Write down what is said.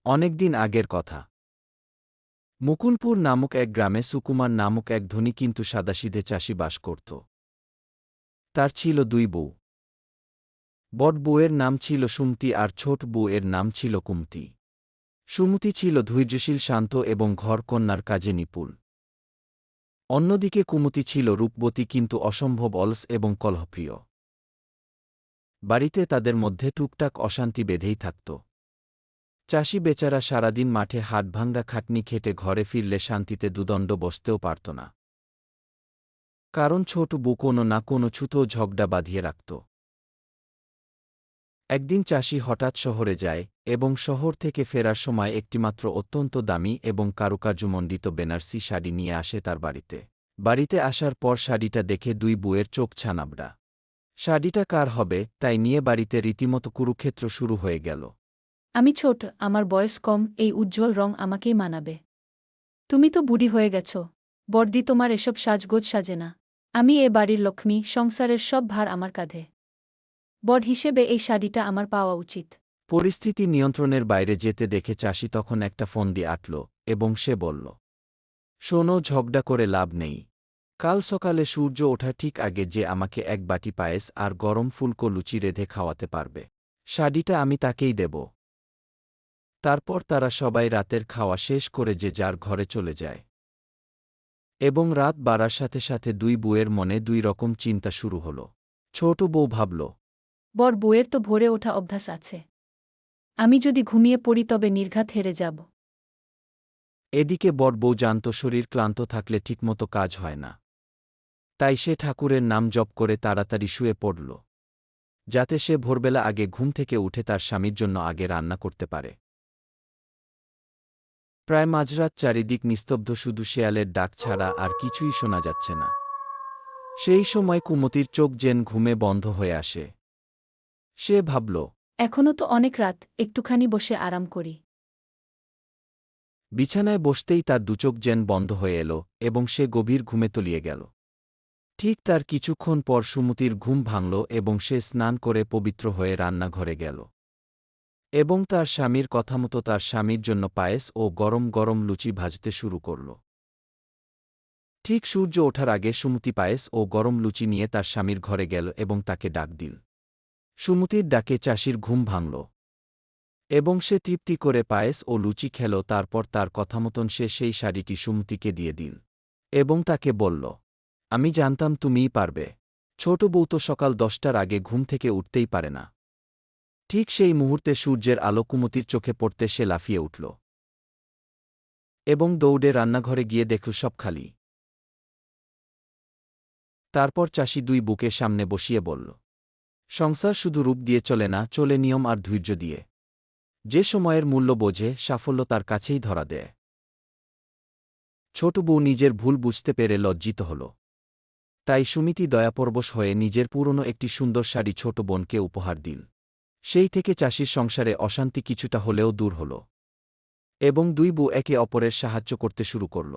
অনেকদিন আগের কথা। মুকুলপুর নামক এক গ্রামে সুকুমার নামক এক ধনী কিন্তু সাদাসিধে চাষি বাস করত। তার ছিল দুই বউ। বড় বউয়ের নাম ছিল সুমতি আর ছোট বউয়ের নাম ছিল কুমতি। সুমতি ছিল ধৈর্যশীল, শান্ত এবং ঘরকন্যার কাজে নিপুণ। অন্যদিকে কুমতি ছিল রূপবতী কিন্তু অসম্ভব অলস এবং কলহপ্রিয়। বাড়িতে তাদের মধ্যে টুকটাক অশান্তি বেঁধেই থাকত। চাষি বেচারা সারাদিন মাঠে হাটভাঙ্গা খাটনি খেটে ঘরে ফিরলে শান্তিতে দুদণ্ড বসতেও পারত না। কারণ ছোট বউ কোনো না কোনো ছুতো ঝগড়া বাঁধিয়ে রাখত। একদিন চাষি হঠাৎ শহরে যায় এবং শহর থেকে ফেরার সময় একটিমাত্র অত্যন্ত দামি এবং কারুকার্যমণ্ডিত বেনারসি শাড়ি নিয়ে আসে তার বাড়িতে। বাড়িতে আসার পর শাড়িটা দেখে দুই বউয়ের চোখ ছানাবড়া। শাড়িটা কার হবে তাই নিয়ে বাড়িতে রীতিমতো কুরুক্ষেত্র শুরু হয়ে গেল। আমি ছোট, আমার বয়স কম, এই উজ্জ্বল রং আমাকেই মানাবে। তুমি তো বুড়ি হয়ে গেছ, বর্দি, তোমার এসব সাজগোজ সাজে না। আমি এ বাড়ির লক্ষ্মী, সংসারের সব ভার আমার কাঁধে। বড় হিসেবে এই শাড়িটা আমার পাওয়া উচিত। পরিস্থিতি নিয়ন্ত্রণের বাইরে যেতে দেখে চাষি তখন একটা ফোন দিয়ে আটল এবং সে বলল, শোনো, ঝগড়া করে লাভ নেই। কাল সকালে সূর্য ওঠার ঠিক আগে যে আমাকে এক বাটি পায়েস আর গরম ফুলকো লুচি রেঁধে খাওয়াতে পারবে, শাড়িটা আমি তাকেই দেব। তারপর তারা সবাই রাতের খাওয়া শেষ করে যে যার ঘরে চলে যায়। এবং রাত বাড়ার সাথে সাথে দুই বউয়ের মনে দুই রকম চিন্তা শুরু হল। ছোট বউ ভাবল, বড় বউয়ের তো ভোরে ওঠা অভ্যাস আছে। আমি যদি ঘুমিয়ে পড়ি তবে নির্ঘাত হেরে যাব। এদিকে বড় বউ জানত শরীর ক্লান্ত থাকলে ঠিকমতো কাজ হয় না। তাই সে ঠাকুরের নাম জপ করে তাড়াতাড়ি শুয়ে পড়ল, যাতে সে ভোরবেলা আগে ঘুম থেকে উঠে তার স্বামীর জন্য আগে রান্না করতে পারে। প্রায় মাঝরাত, চারিদিক নিস্তব্ধ, শুধু শেয়ালের ডাক ছাড়া আর কিছুই শোনা যাচ্ছে না। সেই সময় কুমতির চোখ যেন ঘুমে বন্ধ হয়ে আসে। সে ভাবল, এখনও তো অনেক রাত, একটুখানি বসে আরাম করি। বিছানায় বসতেই তার দুচোখ যেন বন্ধ হয়ে এল এবং সে গভীর ঘুমে তলিয়ে গেল। ঠিক তার কিছুক্ষণ পর সুমতির ঘুম ভাঙল এবং সে স্নান করে পবিত্র হয়ে রান্নাঘরে গেল এবং তার স্বামীর কথামতো তার স্বামীর জন্য পায়েস ও গরম গরম লুচি ভাজতে শুরু করল। ঠিক সূর্য ওঠার আগে সুমতি পায়েস ও গরম লুচি নিয়ে তার স্বামীর ঘরে গেল এবং তাকে ডাক দিল। সুমতির ডাকে চাষির ঘুম ভাঙল এবং সে তৃপ্তি করে পায়েস ও লুচি খেল। তারপর তার কথামতন সে সেই শাড়িটি সুমতিকে দিয়ে দিল এবং তাকে বলল, আমি জানতাম তুমিই পারবে। ছোট বউ তো সকাল 10টার আগে ঘুম থেকে উঠতেই পারে না। ঠিক সেই মুহূর্তে সূর্যের আলো কুমতির চোখে পড়তে সে লাফিয়ে উঠল এবং দৌড়ে রান্নাঘরে গিয়ে দেখল সব খালি। তারপর চাষি দুই বুকে সামনে বসিয়ে বলল, সংসার শুধু রূপ দিয়ে চলে না, চলে নিয়ম আর ধৈর্য দিয়ে। যে সময়ের মূল্য বোঝে, সাফল্য তার কাছেই ধরা দেয়। ছোট বউ নিজের ভুল বুঝতে পেরে লজ্জিত হল। তাই সুমিতি দয়াপরবশ হয়ে নিজের পুরনো একটি সুন্দর শাড়ি ছোট বোনকে উপহার দিল। সেই থেকে চাষির সংসারে অশান্তি কিছুটা হলেও দূর হল এবং দুই বউ একে অপরের সাহায্য করতে শুরু করল।